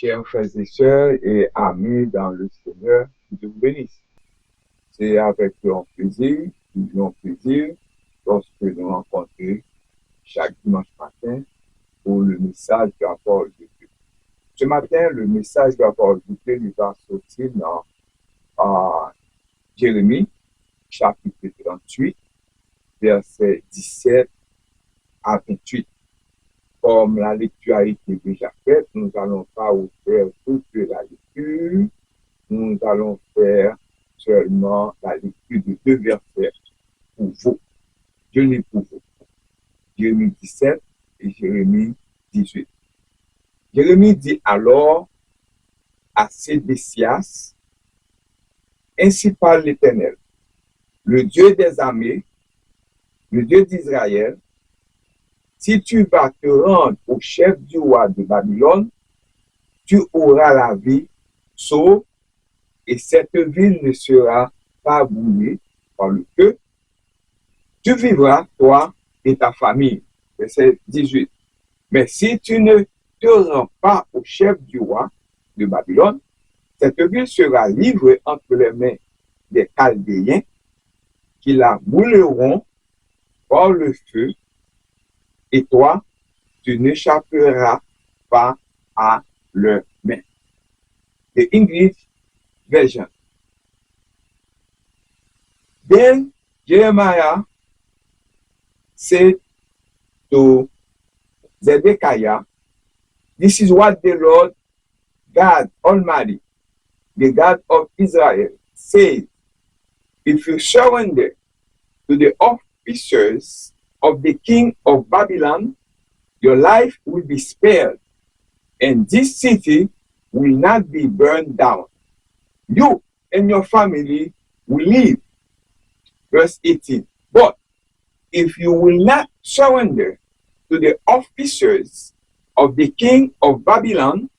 Chers frères et sœurs et amis dans le Seigneur, que Dieu vous bénisse. C'est avec grand plaisir, toujours un plaisir, lorsque nous rencontrons chaque dimanche matin pour le message de la parole de Dieu. Ce matin, le message de la parole de Dieu nous va sortir dans Jérémie, chapitre 38, versets 17 à 28. Comme la lecture a été déjà faite, nous allons pas faire toute la lecture. Nous allons faire seulement la lecture de deux versets pour vous. Je lis pour vous. Jérémie 17 et Jérémie 18. Jérémie dit alors à Sédécias, ainsi parle l'Éternel, le Dieu des armées, le Dieu d'Israël, si tu vas te rendre au chef du roi de Babylone, tu auras la vie sauve et cette ville ne sera pas brûlée par le feu. Tu vivras, toi et ta famille. Verset 18. Mais si tu ne te rends pas au chef du roi de Babylone, cette ville sera livrée entre les mains des Chaldéens qui la brûleront par le feu et toi, tu n'échapperas pas à leurs mains. The English version. Then Jeremiah said to Zedekiah, this is what the Lord God Almighty, the God of Israel, says, if you surrender to the officers of the king of Babylon, your life will be spared, and this city will not be burned down. You and your family will live. Verse 18. But if you will not surrender to the officers of the king of Babylon,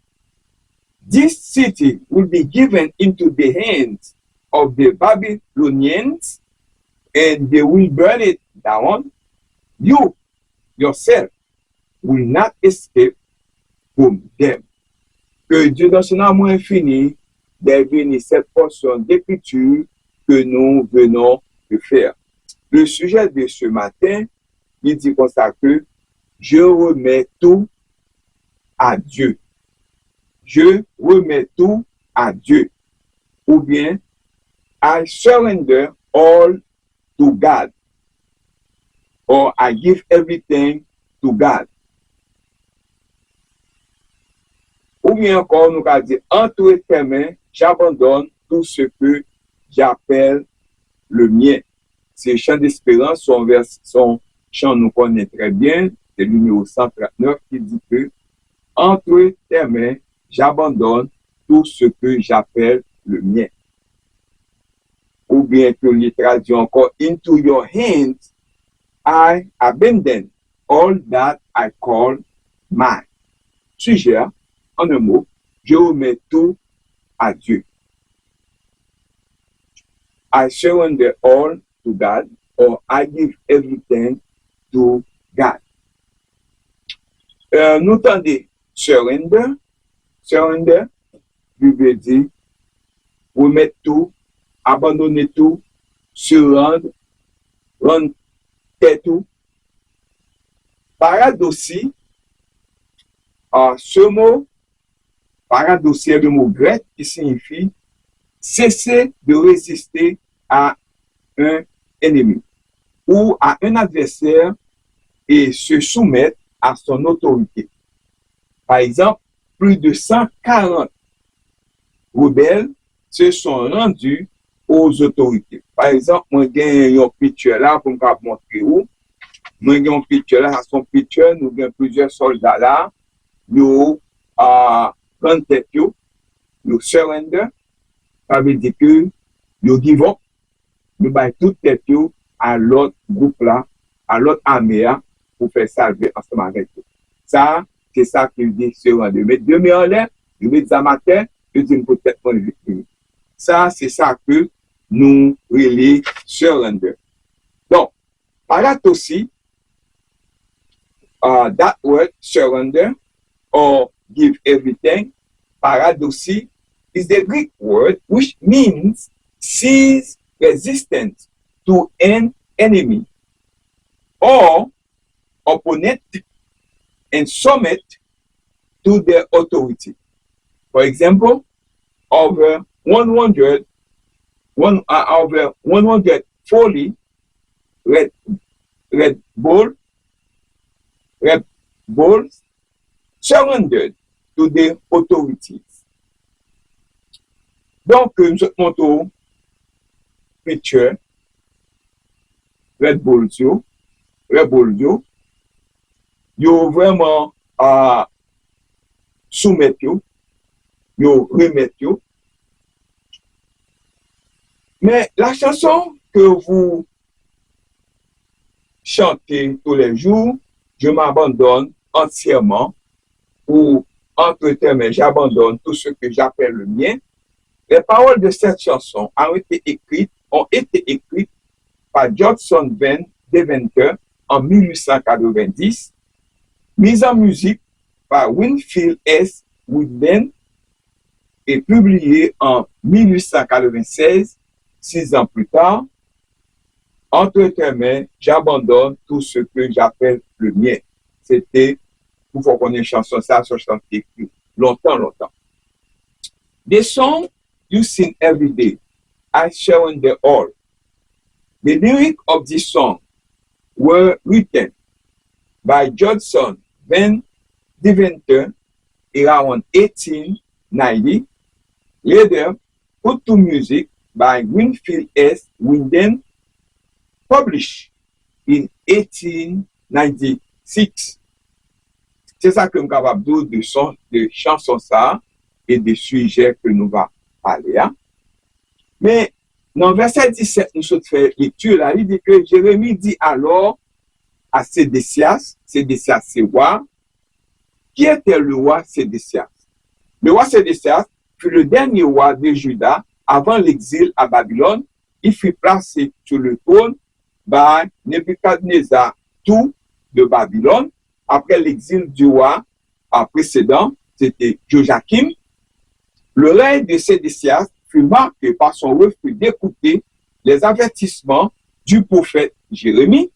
this city will be given into the hands of the Babylonians, and they will burn it down. You yourself will not escape from them. Que Dieu dans son amour infini désigne cette portion d'écriture que nous venons de faire. Le sujet de ce matin, il dit comme ça que je remets tout à Dieu. Je remets tout à Dieu. Ou bien, I surrender all to God. Or I give everything to God. Ou bien encore, nous allons dire, entre tes mains, j'abandonne tout ce que j'appelle le mien. C'est chant d'espérance, son chant nous connaît très bien, c'est le numéro 139 qui dit que, entre tes mains, j'abandonne tout ce que j'appelle le mien. Ou bien que les traduit encore, into your hands, I abandon all that I call mine. Sujet, en un mot, je remets tout à Dieu. I surrender all to God, or I give everything to God. Nous entendons surrender. Surrender, je veux dire, remettre tout, abandonner tout, se rendre, rendre tout. Paradossi, ce mot, paradossi est le mot grec qui signifie cesser de résister à un ennemi ou à un adversaire et se soumettre à son autorité. Par exemple, plus de 140 rebelles se sont rendus aux autorités. Par exemple, moi j'ai un picture là pour me montrer où. Moi j'ai un picture là, à son picture, nous avons plusieurs soldats là, nous prennent tête, nous surrender. Ça veut dire que nous disons, nous baillons toute tête à l'autre groupe là, à l'autre armée là, pour faire salver ensemble avec eux. Ça, c'est ça qu'il dit se rendre. Mettre deux mains en l'air, je mets des amateurs, je dis peut-être mon victime. Ça, c'est ça que nous relais surrender. Donc, paratossi, that word surrender or give everything, paradoxy is the Greek word which means cease resistance to an enemy or opponent and submit to the authority. For example, over 140 Red, Red Bull, Red Bulls surrendered to the authorities. Donc, nous montrons picture Red Bulls, yo vraiment soumettre yo remettre yo. Mais la chanson que vous chantez tous les jours, je m'abandonne entièrement, ou entre tes mains, j'abandonne tout ce que j'appelle le mien. Les paroles de cette chanson ont été écrites par Judson Van Deventer en 1890, mises en musique par Winfield S. Woodman et publiées en 1896, 6 ans plus tard. Entre tes mains, j'abandonne tout ce que j'appelle le mien. C'était, pour qu'on connaisse une chanson, ça, sur chanson écrite longtemps. The song you sing every day, I surrender all. The lyrics of this song were written by Judson Van Deventer around 1890, later put to music by Winfield S. Winden, published in 1896. C'est ça que nous sommes capables de chansons ça et des sujets que nous va parler. Hein? Mais dans verset 17, nous sommes fait lecture là, il dit que Jérémie dit alors à Sédécias c'est roi, qui était le roi Sédécias? Le roi Sédécias fut le dernier roi de Juda avant l'exil à Babylone. Il fut placé sur le trône par Nebuchadnezzar II de Babylone. Après l'exil du roi précédent, c'était Joachim. Le règne de Sédécias fut marqué par son refus d'écouter les avertissements du prophète Jérémie,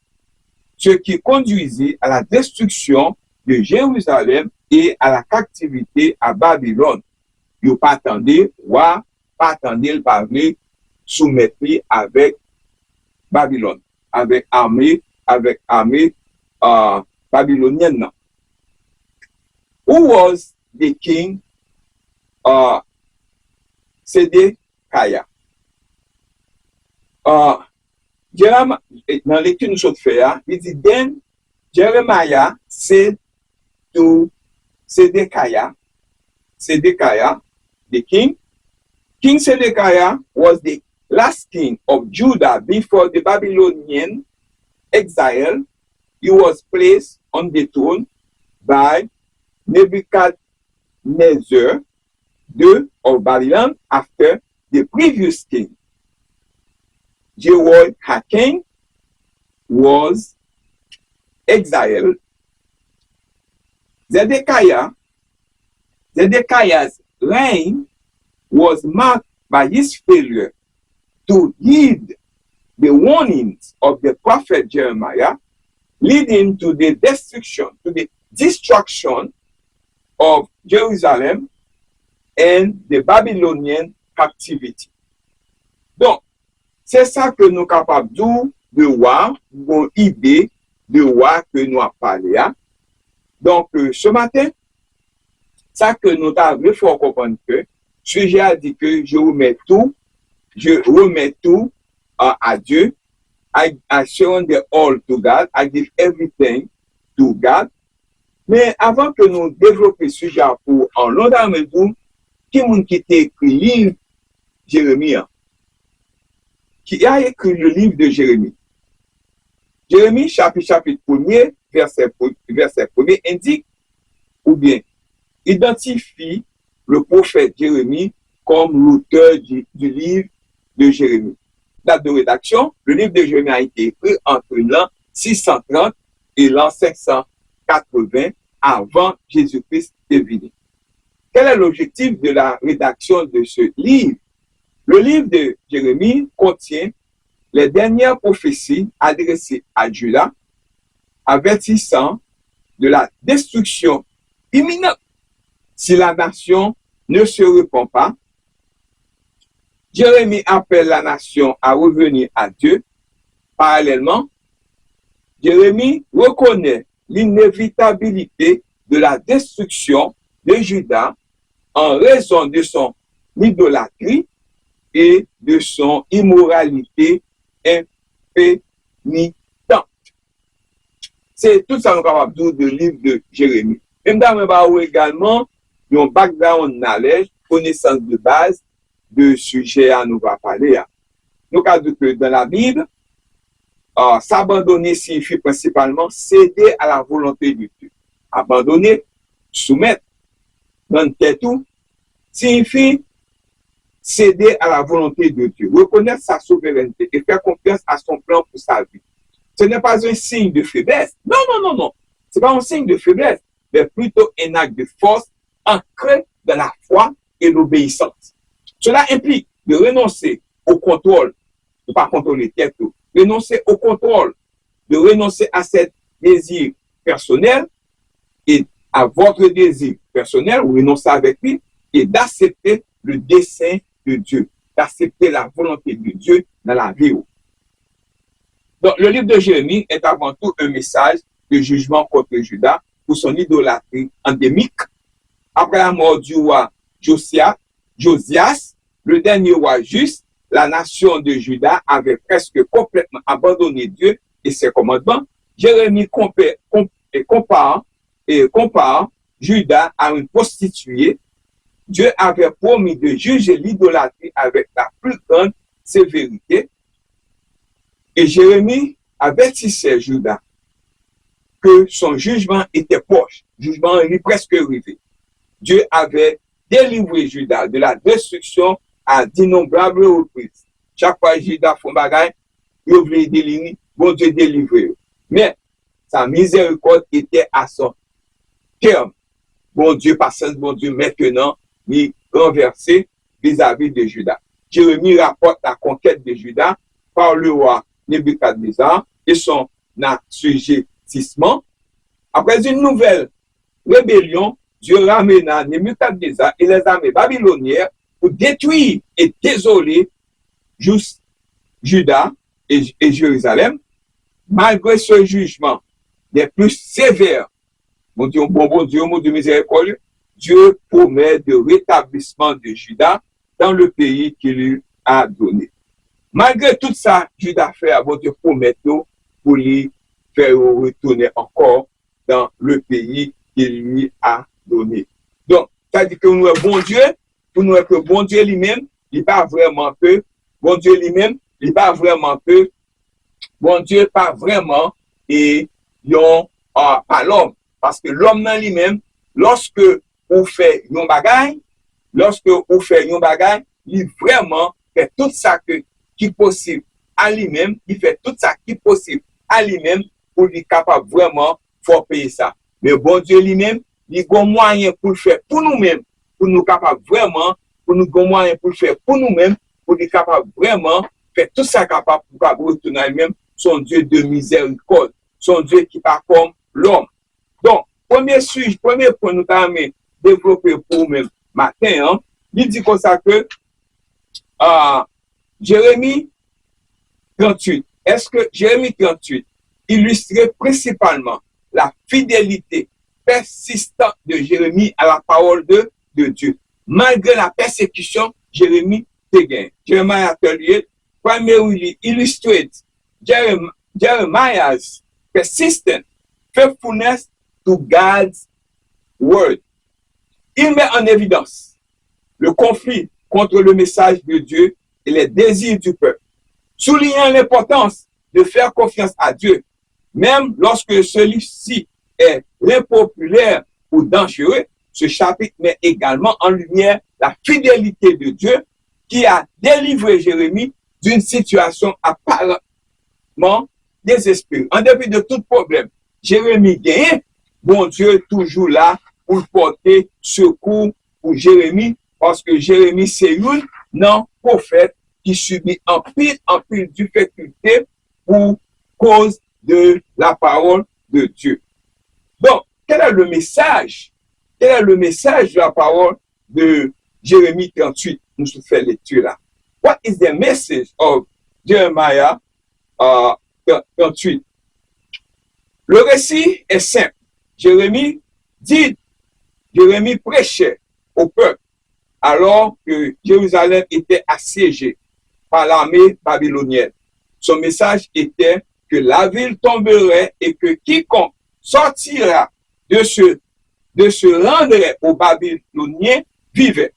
ce qui conduisit à la destruction de Jérusalem et à la captivité à Babylone. Il n'a pas attendu, roi, pas attendu le parler, soumettre avec Babylone, avec armée babylonienne. Who was the king Sédécias? Dans l'étude nous sommes fait, il dit, then Jeremiah said to Sédécias, the king. King Sédécias was the last king of Judah before the Babylonian exile. He was placed on the throne by Nebuchadnezzar II of Babylon after the previous king, Jehoiakim, was exiled. Zedekiah's reign was marked by his failure to heed the warnings of the prophet Jeremiah, leading to the destruction of Jerusalem and the Babylonian captivity. Donc, c'est ça que nous sommes capables de voir, une idée de voir que nous avons parlé. Hein? Donc, ce matin, ça que nous avons faut comprendre que sujet a dit que je remets tout à Dieu. I surrender all to God. I give everything to God. Mais avant que nous développions ce sujet pour en l'autre avec vous, qui a écrit le livre Jérémie? Qui a écrit le livre de Jérémie? Jérémie, chapitre 1er, verset 1er, indique ou bien identifie le prophète Jérémie comme l'auteur du livre de Jérémie. Date de rédaction, le livre de Jérémie a été écrit entre l'an 630 et l'an 580 avant Jésus-Christ est venu. quel est l'objectif de la rédaction de ce livre? Le livre de Jérémie contient les dernières prophéties adressées à Juda, avertissant de la destruction imminente si la nation ne se repent pas. Jérémie appelle la nation à revenir à Dieu. Parallèlement, Jérémie reconnaît l'inévitabilité de la destruction de Juda en raison de son idolâtrie et de son immoralité impénitente. C'est tout ça nous capable de livre de Jérémie. Même dans le également, nous avons un background knowledge, connaissance de base de sujet à nous va parler. Nous avons que dans la Bible, s'abandonner signifie principalement céder à la volonté de Dieu. Abandonner, soumettre, dans tout, signifie céder à la volonté de Dieu, reconnaître sa souveraineté et faire confiance à son plan pour sa vie. Ce n'est pas un signe de faiblesse. Non, non, non, non. Ce n'est pas un signe de faiblesse, mais plutôt un acte de force ancré dans la foi et l'obéissance. Cela implique de renoncer au contrôle, de ne pas contrôler tête, renoncer au contrôle, de renoncer à ses désirs personnels et à votre désir personnel, ou renoncer avec lui, et d'accepter le dessein de Dieu, d'accepter la volonté de Dieu dans la vie. Donc, le livre de Jérémie est avant tout un message de jugement contre Juda pour son idolâtrie endémique. Après la mort du roi Josias, le dernier roi juste, la nation de Juda avait presque complètement abandonné Dieu et ses commandements. Jérémie compare Juda à une prostituée. Dieu avait promis de juger l'idolâtrie avec la plus grande sévérité. Et Jérémie avertissait Juda que son jugement était proche. Le jugement est presque arrivé. Dieu avait délivré Juda de la destruction à d'innombrables reprises. Chaque fois que Juda fait un bagage, il voulait délivrer, bon Dieu délivrer. Mais sa miséricorde était à son terme. Bon Dieu, patience, bon Dieu, maintenant, il renversé vis-à-vis de Juda. Jérémie rapporte la conquête de Juda par le roi Nebuchadnezzar et son assujettissement. Après une nouvelle rébellion, Dieu ramena Nebuchadnezzar et les armées babyloniennes pour détruire et désoler Juda et Jérusalem. Malgré ce jugement des plus sévères, mon Dieu miséricordieux, Dieu promet le rétablissement de Juda dans le pays qu'il lui a donné. Malgré tout ça, Juda fait à votre promet pour lui faire retourner encore dans le pays qu'il lui a donné. Donc, ça dit que nous bon Dieu, pour nous que bon Dieu lui-même, il n'est pas vraiment peu, bon Dieu lui-même, il n'est pas vraiment peu, bon Dieu pas vraiment et pas l'homme. Parce que l'homme dans lui-même, lorsque vous faites un bagage, il vraiment fait tout ça qui est possible à lui-même, il fait tout ça qui est possible à lui-même pour lui capable vraiment faut payer ça. Mais bon Dieu lui-même, il a un moyen pour le faire pour nous-mêmes, pour nous capable vraiment, pour nous un moyen pour le faire pour nous-mêmes, pour lui capable vraiment faire tout ça capable pour retourner à lui-même, son Dieu de miséricorde, son Dieu qui pas comme l'homme. Donc, premier point nous avons développé pour nous matin, il dit comme ça que Jérémie 38, est-ce que Jérémie 38 illustrait principalement la fidélité persistante de Jérémie à la parole de Dieu? Malgré la persécution, Jérémie gagne. Jeremiah 38 primarily illustrates Jeremiah's persistent faithfulness to God's word. Il met en évidence le conflit contre le message de Dieu et les désirs du peuple, soulignant l'importance de faire confiance à Dieu, même lorsque celui-ci est impopulaire ou dangereux. Ce chapitre met également en lumière la fidélité de Dieu qui a délivré Jérémie d'une situation apparemment désespérée. En dépit de tout problème, Jérémie gagne, bon Dieu toujours là pour porter secours pour Jérémie, parce que Jérémie, c'est un non prophète qui subit en pile difficulté pour cause de la parole de Dieu. Donc, quel est le message? Quel est le message de la parole de Jérémie 38? Nous faisons lecture là. What is the message of Jeremiah 38? Le récit est simple. Jérémie prêchait au peuple alors que Jérusalem était assiégée par l'armée babylonienne. Son message était que la ville tomberait et que quiconque sortira de se rendrait aux Babyloniens vivait.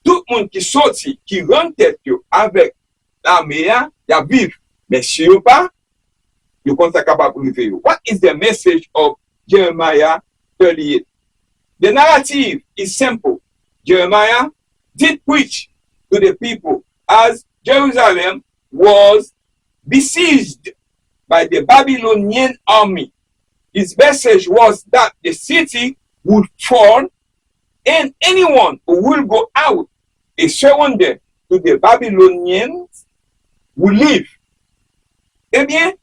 Tout le monde qui sortit, qui rentre tête avec l'armée, il a vivre. Mais si vous pas, vous êtes capable de vivre. What is the message of Jeremiah 38? The narrative is simple. Jeremiah did preach to the people as Jerusalem was besieged by the Babylonian army. His message was that the city would fall and anyone who will go out and surrender to the Babylonians will live. Eh bien,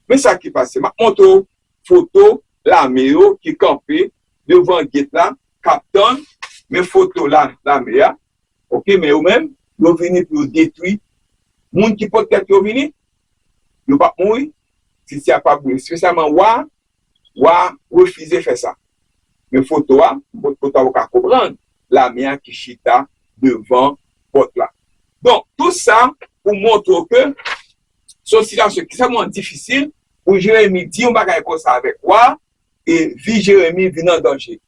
mais ça qui passe, ma montre photo l'armée qui campait devant gate là, captain, mes photos là, l'armée, ok, mais eux même, ils venus pour détruire. Moun qui peut être venu, ils pas mourir, si c'est pas mourir. Spécialement, refuser faire ça. Mais photo, photo à comprendre, l'armée qui chita devant porte là. Donc, tout ça pour montrer que c'est une situation extrêmement difficile pour Jérémie dire on va faire comme ça avec moi et vie Jérémie vient en danger.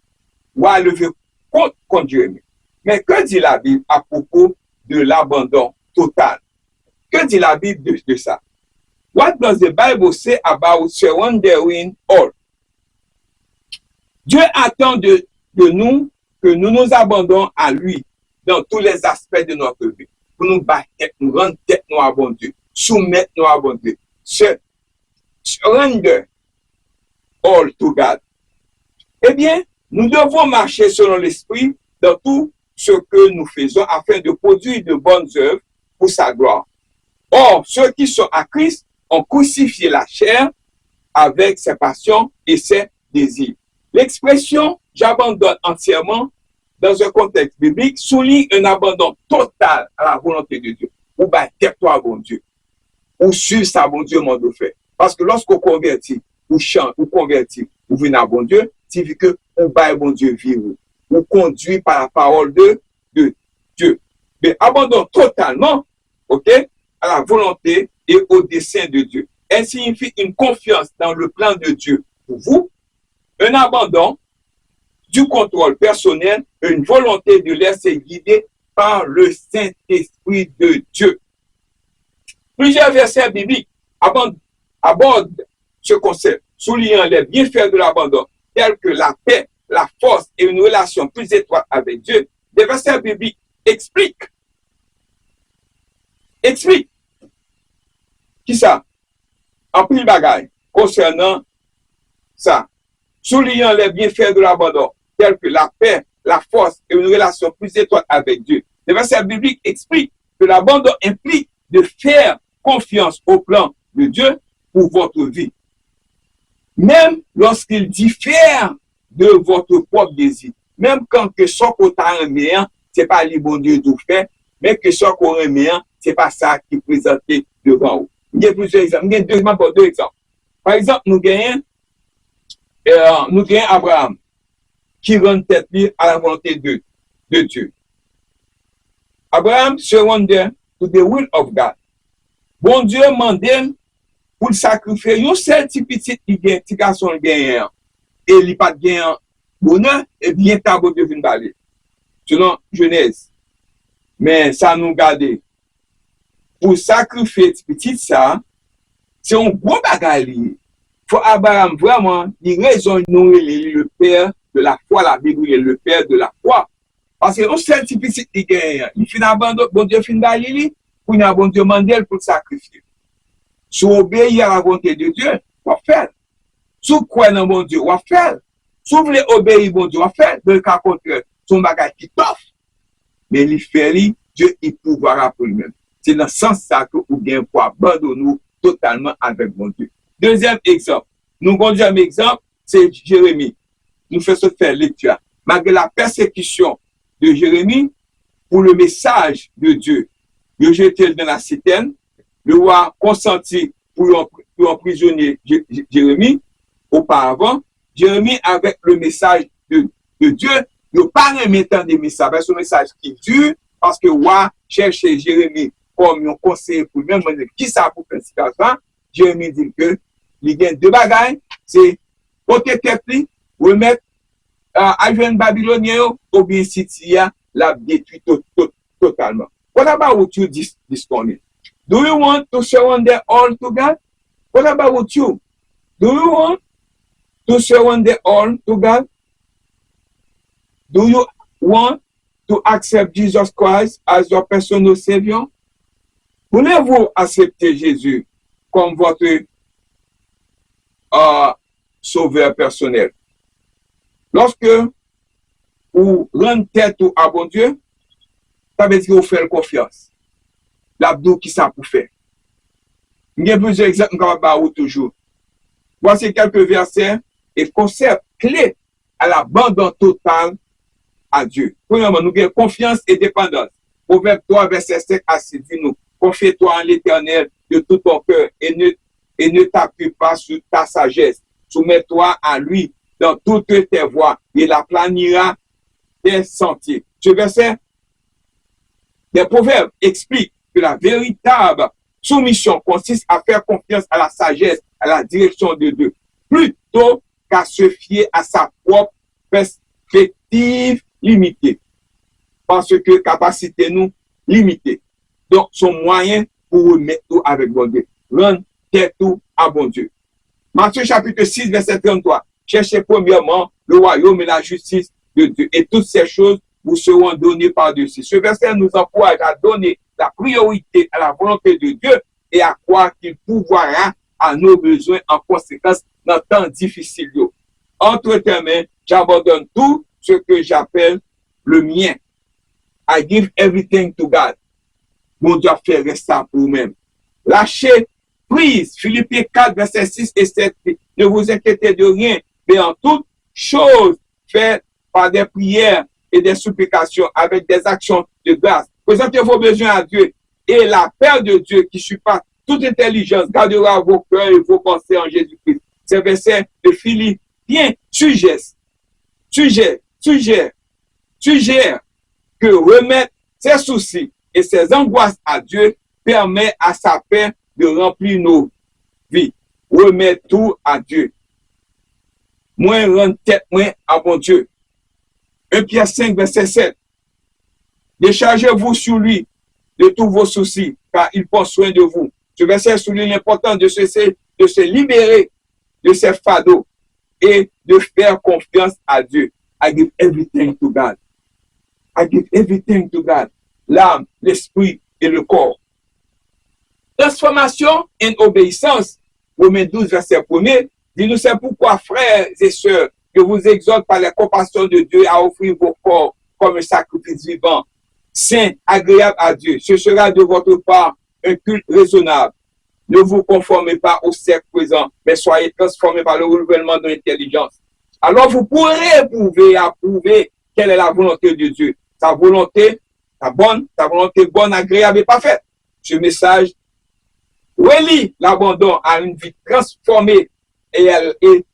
Wa lever contre Jérémie. Mais que dit la Bible à propos de l'abandon total? Que dit la Bible de ça? What does the Bible say about surrendering all? Dieu attend de nous que nous nous abandonnons à lui dans tous les aspects de notre vie. Pour nous battre, nous rendre tête nous à bon Dieu, soumettre nous à bon Dieu. Surrender all to God. Eh bien, nous devons marcher selon l'esprit dans tout ce que nous faisons afin de produire de bonnes œuvres pour sa gloire. Or, ceux qui sont à Christ ont crucifié la chair avec ses passions et ses désirs. L'expression « j'abandonne entièrement » dans un contexte biblique souligne un abandon total à la volonté de Dieu. Ou bien, tête-toi à bon Dieu. Ou suivre sa bon Dieu, mon fait. Parce que lorsqu'on convertit, ou chante, ou convertit, ou venez à bon Dieu, signifie que on baille bon Dieu vivre. Ou conduit par la parole de Dieu. Mais abandon totalement, ok, à la volonté et au dessein de Dieu. Elle signifie une confiance dans le plan de Dieu pour vous, un abandon du contrôle personnel, une volonté de laisser guider par le Saint-Esprit de Dieu. Plusieurs versets bibliques abordent ce concept, soulignant les bienfaits de l'abandon, tels que la paix, la force et une relation plus étroite avec Dieu. Des versets bibliques expliquent. Qui ça? En pile bagaille concernant ça. Soulignant les bienfaits de l'abandon, tels que la paix, la force et une relation plus étroite avec Dieu. Les versets bibliques expliquent que l'abandon implique de faire confiance au plan de Dieu pour votre vie. Même lorsqu'il diffère de votre propre désir. Même quand que son côté reméant, c'est pas le bon Dieu tout fait, mais que son côté reméant, c'est pas ça qui est présenté devant vous. Il y a plusieurs exemples. Il y a deux exemples. Par exemple, nous gagnons Abraham, qui rend tête à la volonté de Dieu. Abraham surrender to the will of God. Bon Dieu mandé pour le sacrifier un seul petit garçon gagnant et il pas gagnant bonheur et bien ta bon Dieu vient parler. Selon Genèse. Mais ça nous garde pour sacrifier petit ça, c'est un gros bagage. Faut Abraham vraiment, il raisonne nous le père de la foi, la Bible est le père de la foi. Parce que on seul petit gagnant, il finit abandonner, bon Dieu finit d'aller pour un bon Dieu mandel pour sacrifier. Si vous obéissez à la volonté de Dieu, vous faites. Si vous croyez dans bon Dieu, vous faites. Si vous voulez obéir bon Dieu, vous faites. Dans le cas contraire, son bagage qui t'offre, mais il fait lui, Dieu il pouvoira pour lui-même. C'est dans ce sens ça que ou bien pour abandonner totalement avec mon Dieu. Deuxième exemple, deuxième exemple, c'est Jérémie. Nous faisons faire lecture. Malgré la persécution de Jérémie, pour le message de Dieu, il jeté dans la citerne, le roi consentit pour emprisonner Jérémie. Auparavant, Jérémie, avec le message de Dieu, il n'a pas remettant des messages. C'est un message qui dure parce que le roi cherchait Jérémie comme un conseiller pour lui-même. Qui ça pour faire ça? Jérémie dit que il y a deux bagailles, c'est côté tête, remettre à jeune Babylonien ou bien si il y a la détruit totalement. What about you this morning? Do you want to surrender all to God? What about you? Do you want to surrender all to God? Do you want to accept Jesus Christ as your personal Savior? Voulez-vous accepter Jésus comme votre sauveur personnel? Lorsque vous rendez tête à bon Dieu, ça veut dire que vous faites confiance. L'abdou qui ça pour faire. Il y a plusieurs exemples toujours. Voici quelques versets et concepts clés à l'abandon total à Dieu. Premièrement, nous avons confiance et dépendance. Proverbe 3, verset 5 à 6 dit nous, confie-toi en l'Éternel de tout ton cœur et ne t'appuie pas sur ta sagesse. Soumets-toi à lui dans toutes tes voies et il aplanira tes sentiers. Ce verset des Proverbes explique que la véritable soumission consiste à faire confiance à la sagesse, à la direction de Dieu, plutôt qu'à se fier à sa propre perspective limitée. Parce que capacité nous limitée. Donc, son moyen pour remettre tout avec bon Dieu. Rendre tout à bon Dieu. Matthieu chapitre 6, verset 33. Cherchez premièrement le royaume et la justice de Dieu. Et toutes ces choses vous seront données par-dessus. Ce verset nous encourage à donner la priorité à la volonté de Dieu et à croire qu'il pourvoira à nos besoins en conséquence dans temps difficile. Entre tes mains, j'abandonne tout ce que j'appelle le mien. I give everything to God. Mon Dieu a fait rester pour vous-même. Lâchez prise. Philippiens 4, verset 6 et 7. Ne vous inquiétez de rien, mais en toute chose, faites par des prières et des supplications avec des actions de grâce. Présentez vos besoins à Dieu et la paix de Dieu qui surpasse toute intelligence gardera vos cœurs et vos pensées en Jésus-Christ. C'est verset de Philippiens suggère que remettre ses soucis et ses angoisses à Dieu permet à sa paix de remplir nos vies. Remettre tout à Dieu. Moins rendre tête moins à bon Dieu. 1 Pierre 5, verset 7. Déchargez-vous sur lui de tous vos soucis, car il prend soin de vous. Ce verset souligne l'importance de se libérer de ces fardeaux et de faire confiance à Dieu. I give everything to God. I give everything to God. L'âme, l'esprit et le corps. Transformation et obéissance. Romains 12, verset 1er. Dis-nous, c'est pourquoi, frères et sœurs, je vous exhorte par la compassion de Dieu à offrir vos corps comme un sacrifice vivant, saint, agréable à Dieu. Ce sera de votre part un culte raisonnable. Ne vous conformez pas au siècle présent, mais soyez transformés par le renouvellement de l'intelligence. Alors vous pourrez approuver quelle est la volonté de Dieu. Sa volonté bonne, agréable et parfaite. Ce message relie l'abandon à une vie transformée et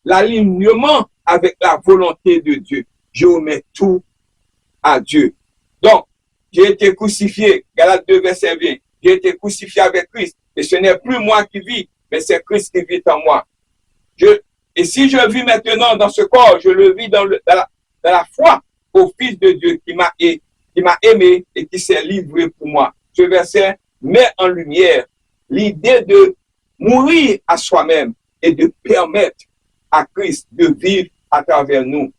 l'alignement avec la volonté de Dieu. Je remets tout à Dieu. Donc, j'ai été crucifié, Galates 2, verset 20. J'ai été crucifié avec Christ. Et ce n'est plus moi qui vis, mais c'est Christ qui vit en moi. Et si je vis maintenant dans ce corps, je le vis dans la foi au Fils de Dieu qui m'a aimé et qui s'est livré pour moi. Ce verset met en lumière l'idée de mourir à soi-même et de permettre à Christ de vivre à travers nous.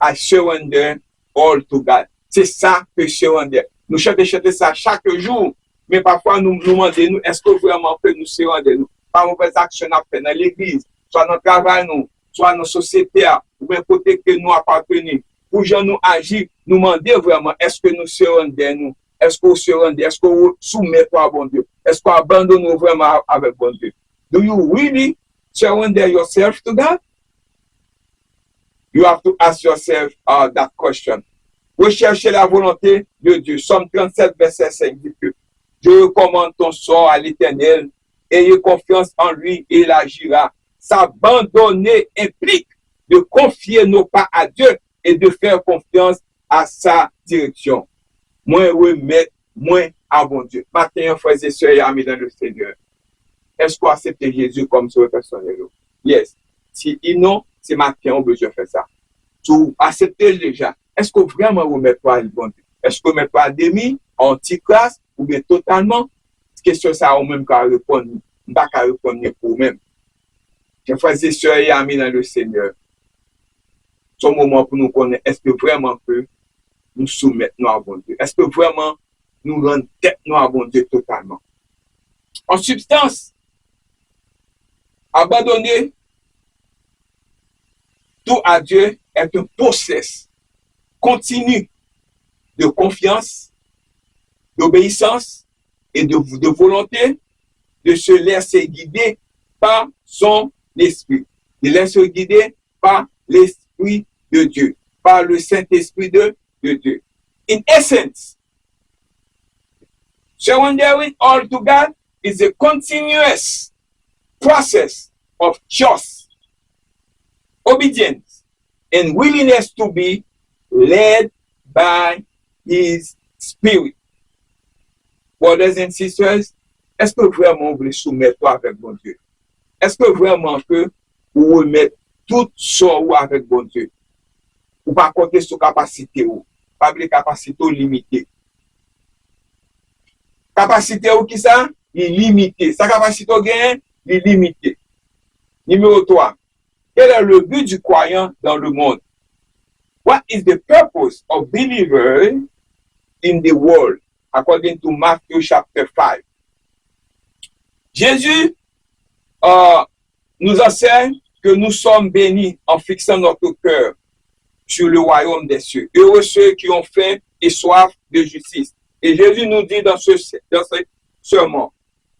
I surrender all to God. C'est ça que surrender. Nous chantons ça chaque jour, mais parfois nous nous demandons, est-ce que vraiment que nous surrender nous? Par mauvaises actions à faire dans l'église, soit dans le travail, soit dans la société, ou bien côté que nous appartenons. pour gens nous agir, nous demander vraiment, est-ce que nous se rendons nous? Est-ce qu'on se rend, est-ce qu'on soumet à bon Dieu? Est-ce qu'on abandonne vraiment avec bon Dieu? Do you really surrender yourself to God? You have to ask yourself that question. Recherchez la volonté de Dieu. Somme 37, verset 5 dit que je recommande ton sort à l'Éternel. Ayez confiance en lui et il agira. S'abandonner implique de confier nos pas à Dieu et de faire confiance à sa direction. Moins remettre, moins à bon Dieu. Matin, frères et sœurs et amis dans le Seigneur. Est-ce qu'on accepte Jésus comme sauveur personnel? Yes. Si non, c'est matin, on besoin de faire ça. Tout accepter déjà. Est-ce que vraiment vous mettez pas le bon Dieu? Est-ce que vous mettez pas demi, anti-classe, ou bien totalement? Question ça, ou même qu'à répondre, pas qu'à répondre pour vous-même. Chers frères et sœurs et amis dans le Seigneur, c'est un moment pour nous connaître, est-ce que vraiment que nous soumettons à bon Dieu? Est-ce que vraiment nous rendons tête à bon Dieu totalement? En substance, abandonner tout à Dieu est un processus continu de confiance, d'obéissance et de volonté de se laisser guider par son esprit, de laisser guider par l'Esprit de Dieu, par le Saint-Esprit de Dieu. In essence, surrendering all to God is a continuous process of choice, obedience, and willingness to be led by His Spirit. Brothers and sisters, est-ce que vraiment vous voulez soumettre avec bon Dieu? Est-ce que vraiment que vous remettez tout ça avec bon Dieu? Ou pas compter sur capacité ou pas de capacité limitée. Capacité ou qui ça? Illimitée. Sa capacité au gain, illimitée. Numéro 3. Quel est le but du croyant dans le monde? What is the purpose of believer in the world? According to Matthew chapter 5. Jésus nous enseigne que nous sommes bénis en fixant notre cœur sur le royaume des cieux. Heureux ceux qui ont faim et soif de justice. Et Jésus nous dit dans ce sermon,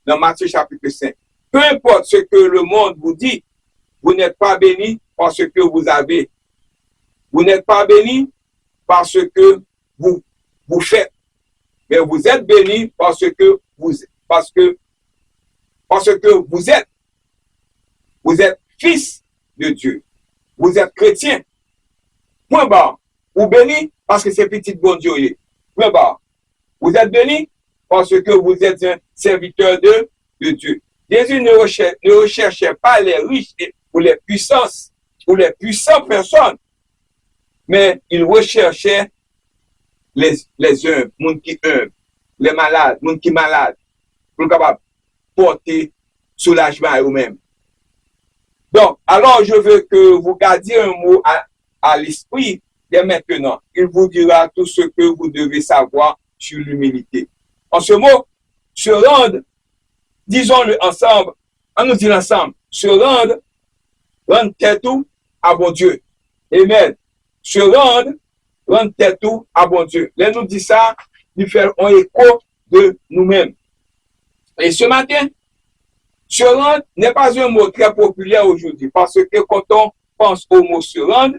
dans Matthieu chapitre 5, peu importe ce que le monde vous dit, vous n'êtes pas bénis parce que vous avez. Vous n'êtes pas bénis parce que vous faites. Mais vous êtes bénis parce que vous êtes fils de Dieu. Vous êtes chrétien. Point barre. Vous bénis parce que c'est petit bon Dieu. Point barre. Vous êtes bénis parce que vous êtes un serviteur de Dieu. Jésus ne recherchait pas les riches ou les puissances ou les puissantes personnes, mais il recherchait les humbles, les qui humbles, les malades, les qui malades, pour capable porter soulagement à eux-mêmes. Donc, alors je veux que vous gardiez un mot à l'esprit dès maintenant. Il vous dira tout ce que vous devez savoir sur l'humilité. En ce mot, se rendre, disons-le ensemble, on nous dit ensemble, se rendre tête à bon Dieu. Amen. Se rendre tête à bon Dieu. Là, nous dit ça, nous faisons un écho de nous-mêmes. Et ce matin, se rendre n'est pas un mot très populaire aujourd'hui, parce que quand on pense au mot se rendre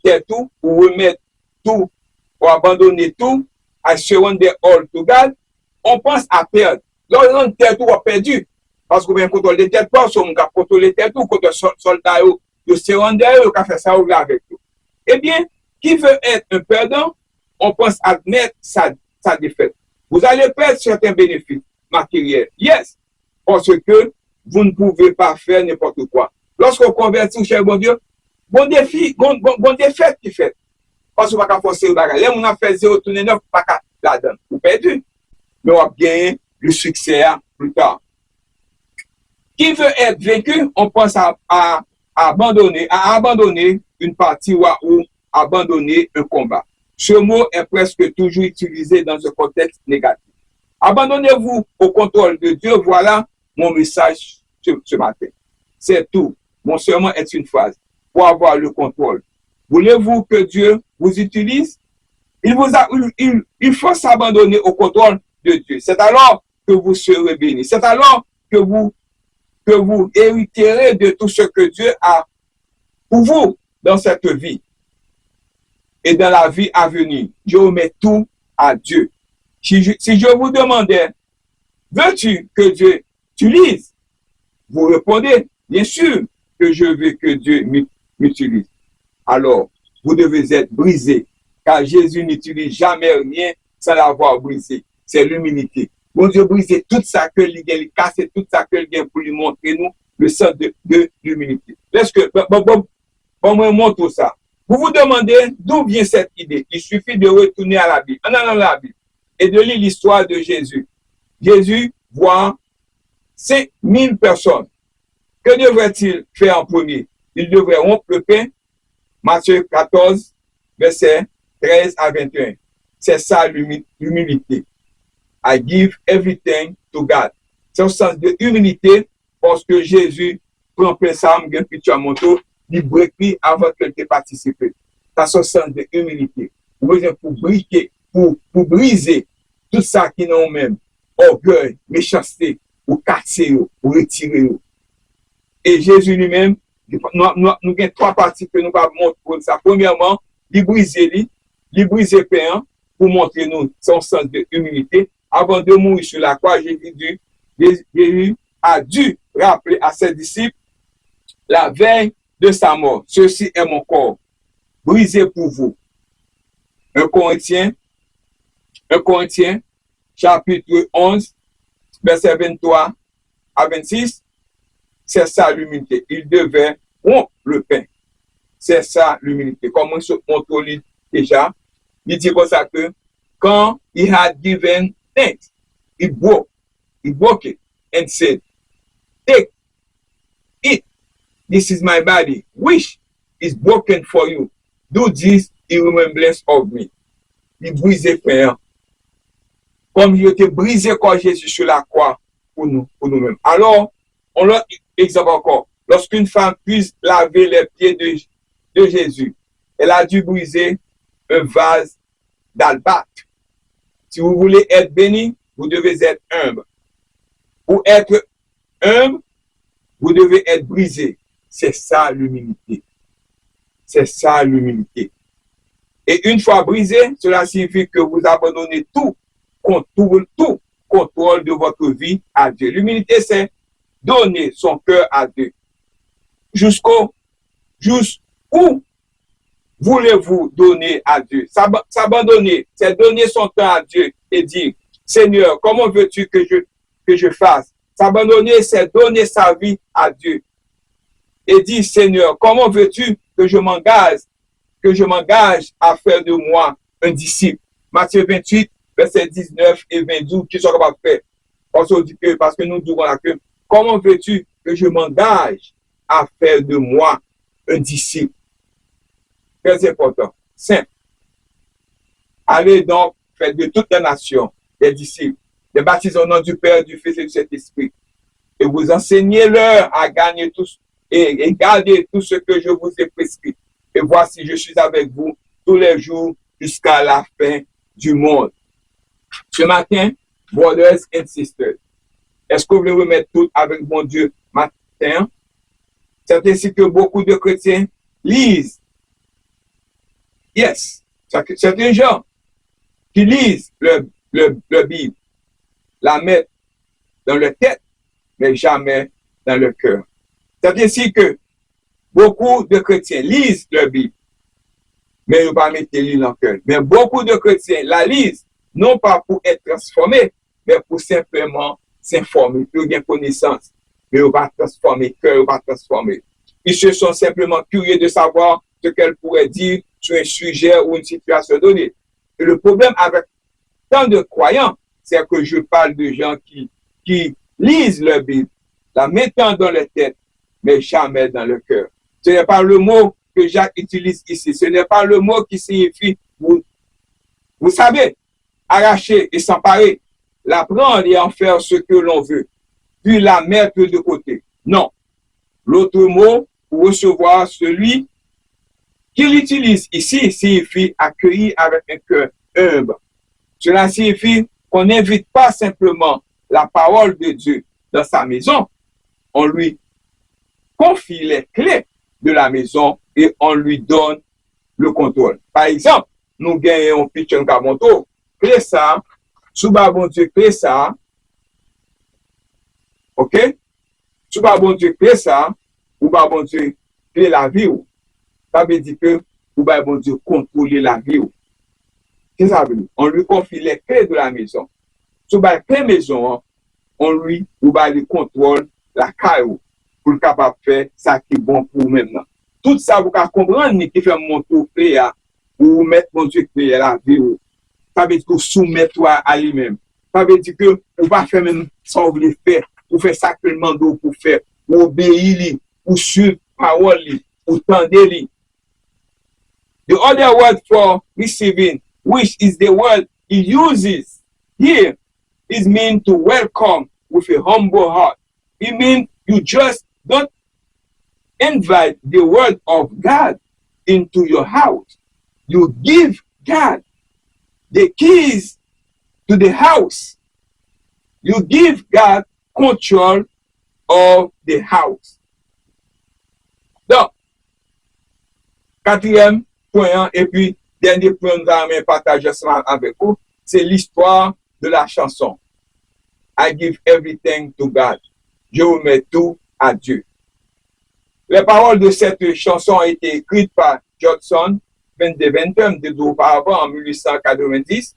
tête ou remettre tout, ou abandonner tout, à se rendre all to God, on pense à perdre. Lorsque rendre tête ou a perdu, parce que bien contrôle de tête, pas sur mon cap contrôler tête ou quand soldat de se rendre, il a fait ça avec tout. Eh bien, qui veut être un perdant, on pense admettre sa défaite. Vous allez perdre certains bénéfices matériels. Yes, parce que vous ne pouvez pas faire n'importe quoi. Lorsqu'on convertit, cher bon Dieu, bon défi, bon défaite qui fait. Parce qu'on ne va pas forcer le bagage. Là, on a fait 0 tourner 9, pas qu'à la donne. Vous perdu. Mais on va gagner le succès plus tard. Qui veut être vaincu, on pense à abandonner une partie ou abandonner un combat. Ce mot est presque toujours utilisé dans un contexte négatif. Abandonnez-vous au contrôle de Dieu. Voilà mon message ce matin. C'est tout. Mon sermon est une phrase. Pour avoir le contrôle Voulez-vous que Dieu vous utilise? Il faut s'abandonner au contrôle de Dieu. C'est alors que vous serez bénis. C'est alors que vous hériterez de tout ce que Dieu a pour vous dans cette vie et dans la vie à venir. Je remets tout à Dieu. Si je vous demandais, veux-tu que Dieu t'utilise? Vous répondez, bien sûr que je veux que Dieu m'utilise. Alors, vous devez être brisé, car Jésus n'utilise jamais rien sans l'avoir brisé. C'est l'humilité. Bon Dieu brisé tout ça que il casse, tout ça que il pour lui montrer nous le sens de l'humilité. Est-ce que, bon, moi, montre ça. Vous vous demandez d'où vient cette idée. Il suffit de retourner à la Bible, dans la Bible, et de lire l'histoire de Jésus. Jésus voit 5000 personnes. Que devrait-il faire en premier? Il devrait rompre le pain. Matthieu 14, verset 13 à 21. C'est ça l'humilité. I give everything to God. C'est au sens de humilité parce que Jésus prend plein ça, puis tu as mon tour, il brise avant que tu participes. C'est au sens de humilité. Pour briser tout ça qui n'a même orgueil, méchanceté, ou casser, ou retirer. Et Jésus lui-même, nous avons trois parties que nous allons montrer pour ça. Premièrement, il brise le pain pour montrer nous son sens de humilité. Avant de mourir sur la croix, Jésus a dû rappeler à ses disciples la veille de sa mort. Ceci est mon corps, brisé pour vous. 1 Corinthiens, chapitre 11, verset 23 à 26. C'est ça l'humilité. Il devait rompre le pain. C'est ça l'humilité. Comme on te lit déjà, il dit comme ça que quand he had given thanks, he broke it and said, take it. This is my body, which is broken for you. Do this in remembrance of me. Il brisait le pain. Comme il était brisé quand Jésus sur la croix pour nous-mêmes. Alors, on l'a exemple encore. Lorsqu'une femme puisse laver les pieds de Jésus, elle a dû briser un vase d'albâtre. Si vous voulez être béni, vous devez être humble. Pour être humble, vous devez être brisé. C'est ça l'humilité. C'est ça l'humilité. Et une fois brisé, cela signifie que vous abandonnez tout contrôle de votre vie à Dieu. L'humilité, c'est donner son cœur à Dieu. Jusqu'où voulez-vous donner à Dieu? S'abandonner, c'est donner son cœur à Dieu et dire, Seigneur, comment veux-tu que je fasse? S'abandonner, c'est donner sa vie à Dieu. Et dire, Seigneur, comment veux-tu que je m'engage à faire de moi un disciple? Matthieu 28, verset 19 et 22, qui sont capables de faire. Parce que nous disons que comment veux-tu que je m'engage à faire de moi un disciple? Très important, simple. Allez donc, faites de toutes les nations des disciples, les baptisés au nom du Père, du Fils et du Saint-Esprit. Et vous enseignez-leur à gagner tous et garder tout ce que je vous ai prescrit. Et voici, je suis avec vous tous les jours jusqu'à la fin du monde. Ce matin, brothers and sisters, est-ce que vous voulez remettre tout avec mon Dieu matin? C'est ainsi que beaucoup de chrétiens lisent. Yes, certains gens qui lisent le Bible, la mettent dans leur tête, mais jamais dans le cœur. C'est ainsi que beaucoup de chrétiens lisent le Bible, mais ils ne pas mettre le dans le cœur. Mais beaucoup de chrétiens la lisent, non pas pour être transformés, mais pour simplement s'informer, pour gagner connaissance. Mais ils ne pas transformer, cœur, ils ne pas transformer. Ils se sont simplement curieux de savoir ce qu'elle pourrait dire sur un sujet ou une situation donnée. Et le problème avec tant de croyants, c'est que je parle de gens qui lisent la Bible, la mettant dans leur tête, mais jamais dans le cœur. Ce n'est pas le mot que Jacques utilise ici. Ce n'est pas le mot qui signifie, vous savez, arracher et s'emparer, la prendre et en faire ce que l'on veut, puis la mettre de côté. Non. L'autre mot, pour recevoir celui qu'il utilise ici signifie accueillir avec un cœur humble. Cela signifie qu'on n'invite pas simplement la parole de Dieu dans sa maison, on lui confie les clés de la maison et on lui donne le contrôle. Par exemple, nous gagnons un pitch en camonto, clé ça, sous bon Dieu clé ça, ok? Sous bon Dieu clé ça, ou bon Dieu clé la vie, ça veut dire que ou bon Dieu contrôler la vie. Qu'est-ce que ça veut dire? On lui confie les clés de la maison. Sous clé maison, on lui ou le contrôle la caillou pour le capable de faire ça qui est bon pour vous maintenant. Tout ça, vous pouvez comprendre qui fait monter au clé ou mettre mon Dieu clé à la vie. Ça veut dire que vous soumettez à lui-même. Ça veut dire que vous ne pas faire même ça vous voulez faire. Vous faites ça que le mando pour faire. Vous obéissez, vous suivez parole, vous tendez. The other word for receiving, which is the word he uses here, is mean to welcome with a humble heart. It means you just don't invite the word of God into your house. You give God the keys to the house. You give God control of the house. Donc, quatrième point, et puis dernier point que nous allons partager avec vous, c'est l'histoire de la chanson. I give everything to God. Je remets tout à Dieu. Les paroles de cette chanson ont été écrites par Judson Van Deventer auparavant en 1890,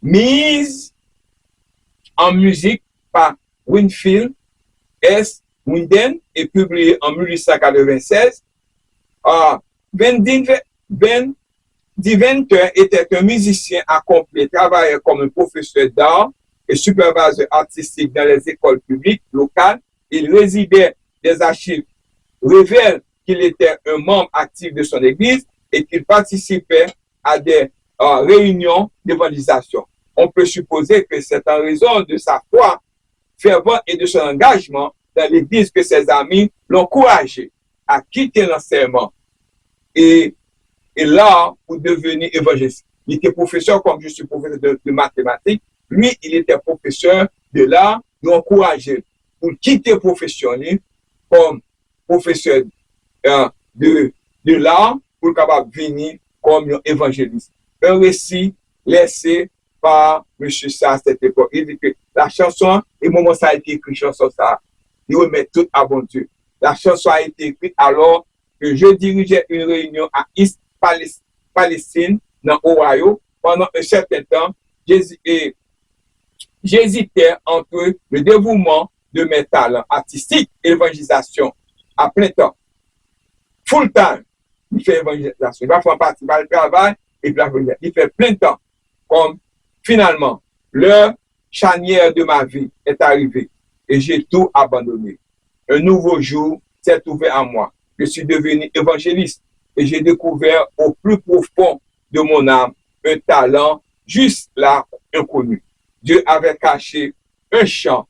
mise en musique par Winfield S. Winden et publiée en 1896. Van Deventer était un musicien accompli, travaillait comme un professeur d'art et superviseur artistique dans les écoles publiques locales. Il résidait des archives révèlent qu'il était un membre actif de son église et qu'il participait à des réunions d'évangélisation. On peut supposer que c'est en raison de sa foi fervente et de son engagement dans l'église que ses amis l'ont encouragé à quitter l'enseignement et là pour devenir évangéliste. Il était professeur comme je suis professeur de mathématiques. Lui, il était professeur de l'art, l'ont encouragé pour quitter la profession comme professeur de l'art pour capable venir comme un évangéliste. Un récit laissé par M. Sa à cette époque. Il dit que la chanson, et moment ça a été écrit, chanson ça, il remet tout à bon Dieu. La chanson a été écrite alors que je dirigeais une réunion à East Palestine, dans Ohio. Pendant un certain temps, j'hésitais entre le dévouement de mes talents artistiques et l'évangélisation à plein temps. Full time, il fait évangélisation. Il va faire partie du travail et puis il fait plein temps. Comme finalement, l'heure charnière de ma vie est arrivée et j'ai tout abandonné. Un nouveau jour s'est ouvert à moi. Je suis devenu évangéliste et j'ai découvert au plus profond de mon âme un talent juste là inconnu. Dieu avait caché un chant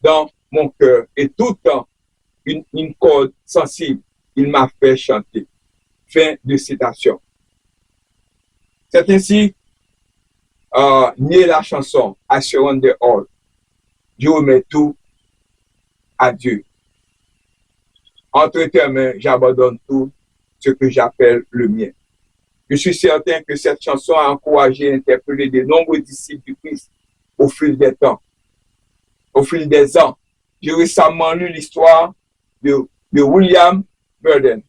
dans mon cœur et tout le temps une corde sensible, il m'a fait chanter. Fin de citation. C'est ainsi née la chanson I Surrender All. Je remets tout à Dieu. Entre tes mains, j'abandonne tout ce que j'appelle le mien. Je suis certain que cette chanson a encouragé et interpellé de nombreux disciples du Christ au fil des temps, au fil des ans. J'ai récemment lu l'histoire de William Burden,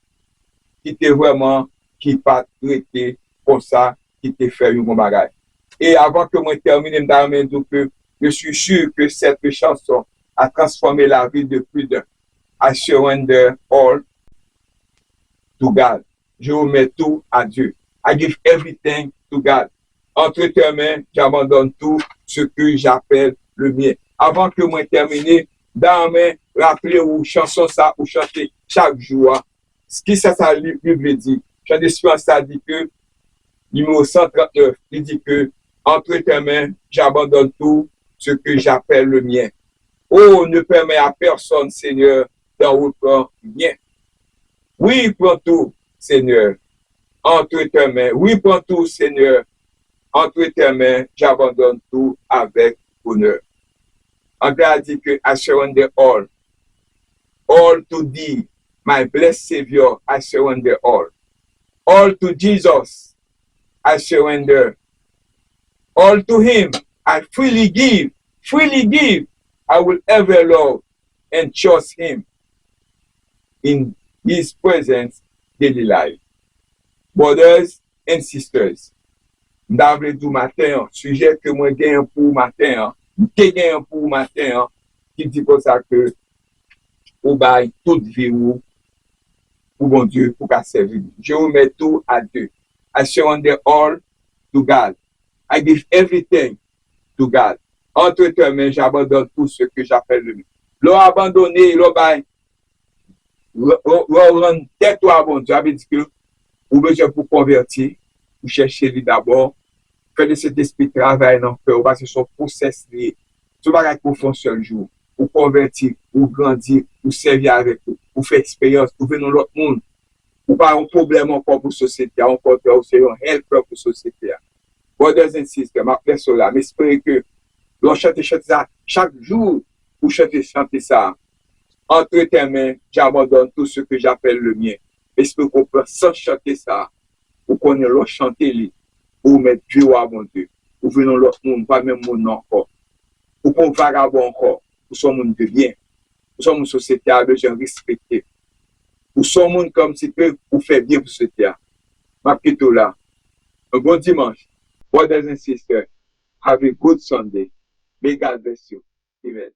qui était vraiment, qui pas traité comme ça, qui était fait un bon bagage. Et avant que moi termine, je suis sûr que cette chanson a transformé la vie de plus d'un. I surrender all to God. Je remets tout à Dieu. I give everything to God. Entre tes mains, j'abandonne tout ce que j'appelle le mien. Avant que moi termine, dans mes rappelez-vous, chanson ça, ou chanter chaque jour. Ce qui ça la Bible dit. Chant d'Espérance, ça dit que, numéro 139, il dit que, entre tes mains, j'abandonne tout ce que j'appelle le mien. Oh, ne permets à personne, Seigneur, d'en reprendre rien. Oui, prends tout, Seigneur. entre tes mains. Oui, prends tout, Seigneur. Entre tes mains, j'abandonne tout avec honneur. André a dit que I surrender all. All to thee, my blessed Savior, I surrender all. All to Jesus, I surrender. All to him, I freely give. Freely give. I will ever love and trust him in his presence daily life. Brothers and sisters, m'davle du matin, sujet que moi gagne pour matin, m'te gagne pour matin, qui dit comme ça que ou bail toute vie ou pour bon Dieu pour qu'à servir. Je remets tout à Dieu. I surrender all to God. I give everything to God. Entre tes mains, j'abandonne tout ce que j'appelle le mien. L'on abandonné, l'on bail, l'on rend tête à bon Dieu. Avait dit que ou besoin pour convertir, pour chercher lui d'abord, faire de cet esprit travail dans le cœur, parce que son process lié. Tu vas pour faire un seul jour, pour convertir, pour grandir, pour servir avec eux, pour faire expérience, pour venir dans l'autre monde, pour pas un problème encore pour la société, encore c'est un help pour la société. Brothers and sisters, ma place là, j'espère que l'on chante ça chaque jour, pour chanter ça. Entre tes mains, j'abandonne tout ce que j'appelle le mien. J'espère qu'on peut sans chanter ça, pour qu'on ait l'autre chanter, pour mettre Dieu à mon Dieu, pour venir dans l'autre monde, pas même monde encore, pour qu'on vagabond encore, pour son monde de bien, pour son monde société a besoin de respecter, pour son monde comme si peut pour faire bien pour ce terre. Ma petite là, un bon dimanche. Brothers and sisters, have a good Sunday. May God bless you. Amen.